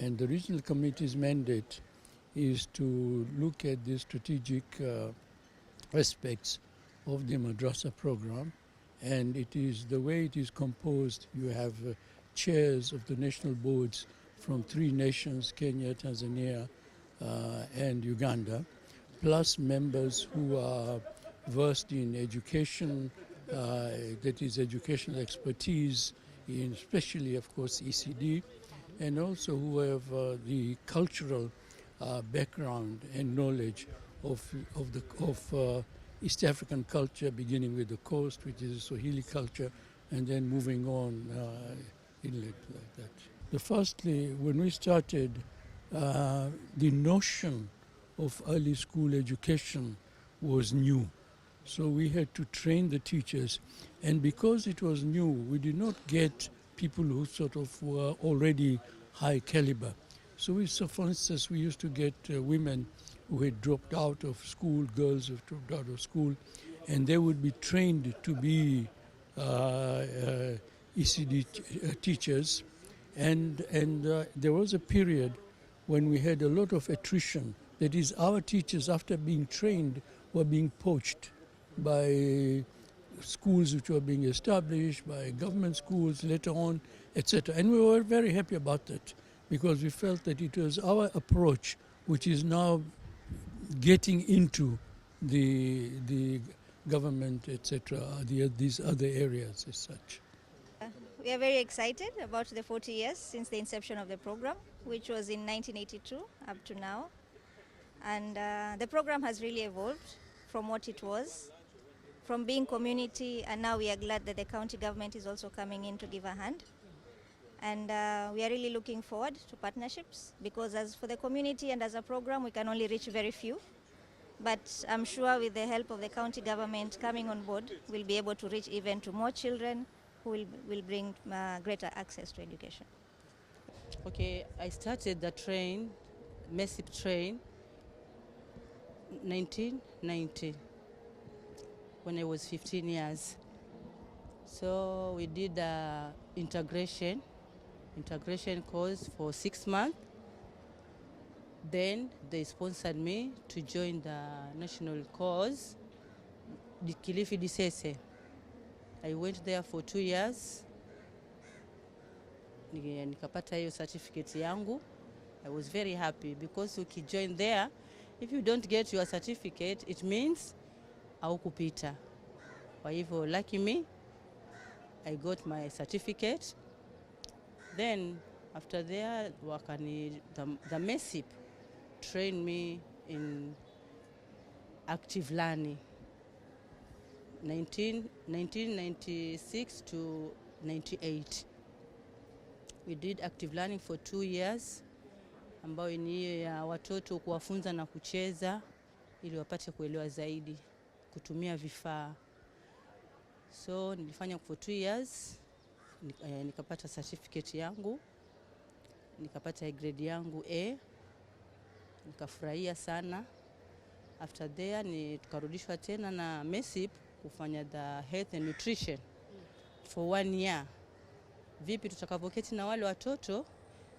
And the regional committee's mandate is to look at the strategic aspects of the madrasa program, and it is the way it is composed. You have chairs of the national boards from 3 nations, Kenya, Tanzania, and Uganda, plus members who are versed in education, that is educational expertise, in especially, of course, ECD, and also who have the cultural background and knowledge of East African culture, beginning with the coast, which is Swahili culture, and then moving on inlet like that. Firstly, when we started, the notion of early school education was new. So we had to train the teachers. And because it was new, we did not get people who sort of were already high caliber. So for instance, we used to get women who had dropped out of school, girls who had dropped out of school, and they would be trained to be ECD teachers. And there was a period when we had a lot of attrition. That is, our teachers, after being trained, were being poached by schools which were being established, by government schools later on, etc. And we were very happy about that because we felt that it was our approach which is now getting into the government, etc., these other areas as such. We are very excited about the 40 years since the inception of the program, which was in 1982 up to now. And the program has really evolved from what it was, from being community, and now we are glad that the county government is also coming in to give a hand. And we are really looking forward to partnerships, because as for the community and as a program, we can only reach very few. But I'm sure with the help of the county government coming on board, we'll be able to reach even to more children who will bring greater access to education. Okay, I started the MECP train, 1990, when I was 15 years. So we did integration course for 6 months. Then they sponsored me to join the national course, the Kilifi Disese. I went there for 2 years. Nikapata hiyo certificate yangu. I was very happy because ukijoin there, if you don't get your certificate, it means haukupita. Kwa hivyo, lucky me, I got my certificate. Then after there, the MECP trained me in active learning, 1996 to 98. We did active learning for 2 years, ambayo ni ya watoto kuwafunza na kucheza ili wapate kuelewa zaidi, kutumia vifaa. So nilifanya for 2 years, nikapata certificate yangu, nikapata grade yangu A, nikafurahia sana. After there tukarudishwa tena na MECP kufanya the health and nutrition for 1 year. Vipi tutakapoketi na wale watoto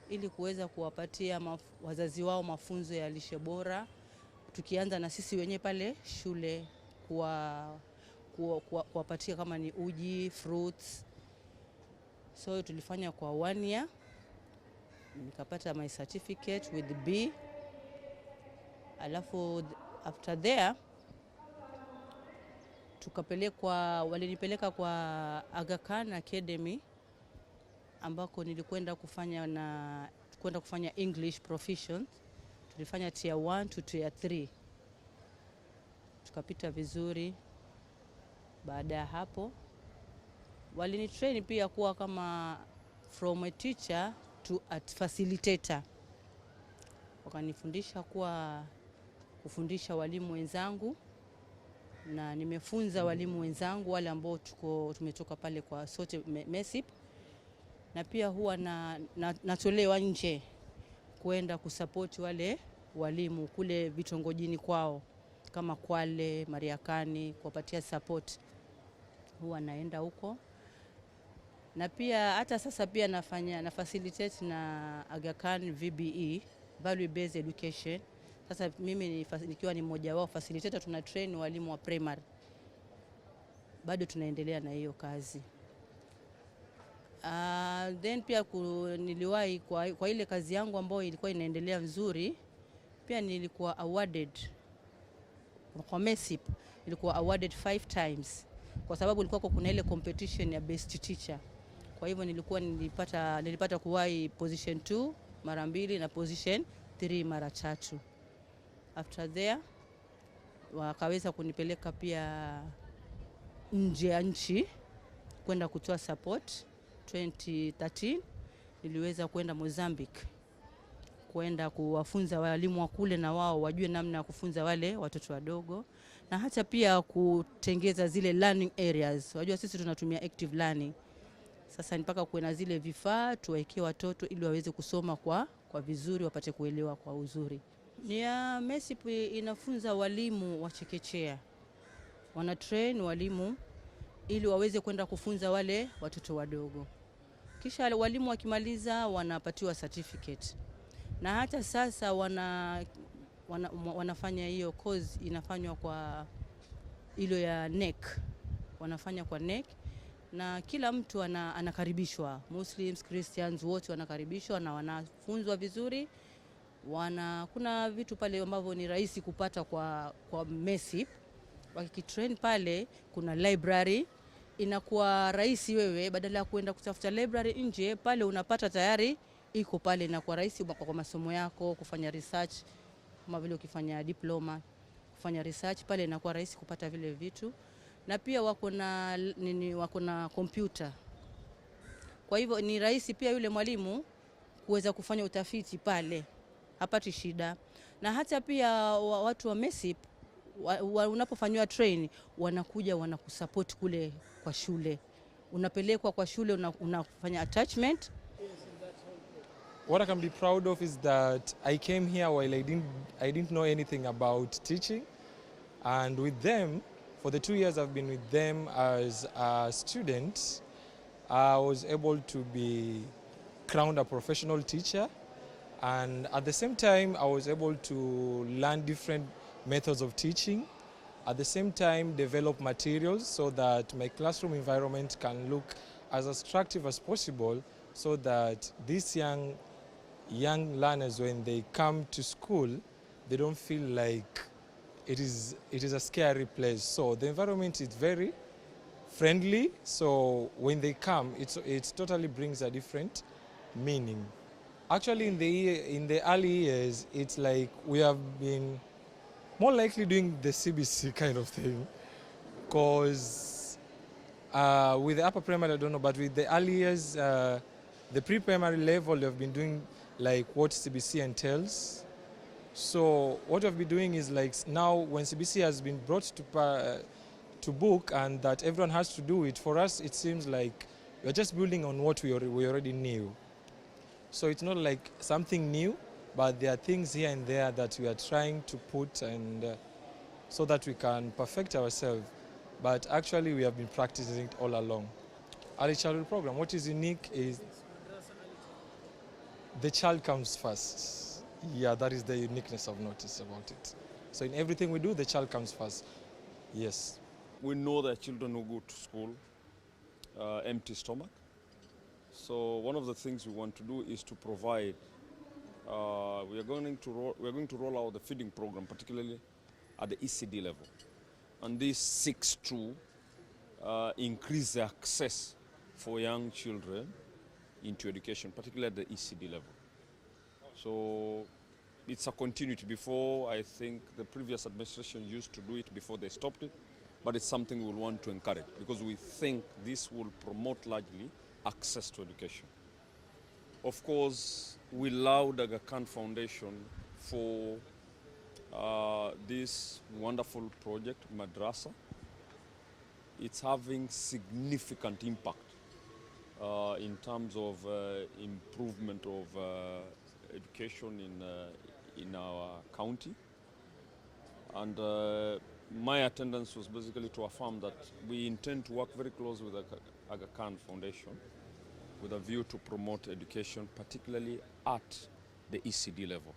ili kuweza kuwapatia wazazi wao mafunzo ya lishe bora, tukianza na sisi wenyewe pale shule kuwapatia kama ni uji, fruits. So tulifanya kwa 1 year, nikapata my certificate with B. Alafu after there walinipeleka kwa Aga Khan Academy, ambako nilikwenda kufanya English proficient. Tulifanya tier 1 to tier 3. Tukapita vizuri. Baada ya hapo walinitrain pia kuwa kama from a teacher to a facilitator. Wakanifundisha kufundisha walimu wenzangu, na nimefunza walimu wenzangu wale ambao tumetoka pale kwa sote MECP. Na pia huwa natolewa nje kwenda kusupport wale walimu kule vitongojini kwao, kama Kwale, Mariakani, kuwapatia support. Huwa naenda huko. na pia hata sasa pia na facilitate na Aga Khan VBE, Value Based Education. Sasa mimi nikiwa ni mmoja wao facilitator, tuna train walimu wa primary. Bado tunaendelea na hiyo kazi. Then pia niliwahi kwa ile kazi yangu ambayo ilikuwa inaendelea nzuri, pia nilikuwa awarded kwa MECP, nilikuwa awarded 5 times kwa sababu ilikuwa kuna ile competition ya best teacher. Kwa hivyo nilipata kuwahi position 2 mara 2 na position 3 mara 3. After there wakaweza kunipeleka pia nje ya nchi kwenda kutoa support. 2013 niliweza kwenda Mozambique kwenda kuwafunza walimu wa kule na wao wajue namna ya kufunza wale watoto wadogo, na hata pia kutengeza zile learning areas. Wajua sisi tunatumia active learning. Sasa mpaka kuena zile vifaa tuwaekee watoto ili waweze kusoma kwa vizuri, wapate kuelewa kwa uzuri. Ya MECP inafunza walimu wa chekechea. Wana train walimu ili waweze kwenda kufunza wale watoto wadogo. Kisha walimu wakimaliza wanapatiwa certificate. Na hata sasa wanafanya hiyo course inafanywa kwa ilo ya NEC. Wanafanya kwa NEC na kila mtu anakaribishwa. Muslims, Christians wote wanakaribishwa na wanafunzwa vizuri. Kuna vitu pale ambavyo ni rahisi kupata kwa MECP. Wakitrain pale kuna library, inakuwa rahisi wewe badala ya kwenda kutafuta library nje, pale unapata tayari iko pale, inakuwa rahisi kwa masomo yako kufanya research, kama vile ukifanya diploma kufanya research pale inakuwa rahisi kupata vile vitu. Na pia wako na computer. Kwa hivyo ni rahisi pia yule mwalimu kuweza kufanya utafiti pale, hapati shida. Na hata pia watu wa MECP unapofanywa train wanakuja wanakusupport kule kwa shule. Unapelekwa kwa shule, unafanya attachment. What I can be proud of is that I came here while I didn't know anything about teaching, and with them, for the 2 years I've been with them as a student, I was able to be crowned a professional teacher, and at the same time I was able to learn different methods of teaching, at the same time develop materials so that my classroom environment can look as attractive as possible, so that these young learners, when they come to school, they don't feel like it is a scary place. So the environment is very friendly, so when they come it totally brings a different meaning. Actually in the early years it's like we have been more likely doing the CBC kind of thing, because with the upper primary I don't know, but with the early years, the pre-primary level they've been doing like what CBC entails. So what we've been doing is like now when CBC has been brought to book and that everyone has to do it, for us it seems like we're just building on what we already knew. So it's not like something new, but there are things here and there that we are trying to put and so that we can perfect ourselves. But actually we have been practicing it all along. Early childhood program, what is unique is the child comes first. Yeah, that is the uniqueness I've noticed about it. So in everything we do, the child comes first. Yes. We know that children who go to school empty stomach. So one of the things we want to do is to provide. We are going to roll out the feeding program, particularly at the ECD level, and this seeks to increase the access for young children into education, particularly at the ECD level. So it's a continuity. Before, I think the previous administration used to do it before they stopped it, but it's something we want to encourage because we think this will promote largely access to education. Of course, we love the Aga Khan Foundation for this wonderful project, Madrasa. It's having significant impact in terms of improvement of education in our county. And my attendance was basically to affirm that we intend to work very closely with the Aga Khan Foundation with a view to promote education, particularly at the ECD level.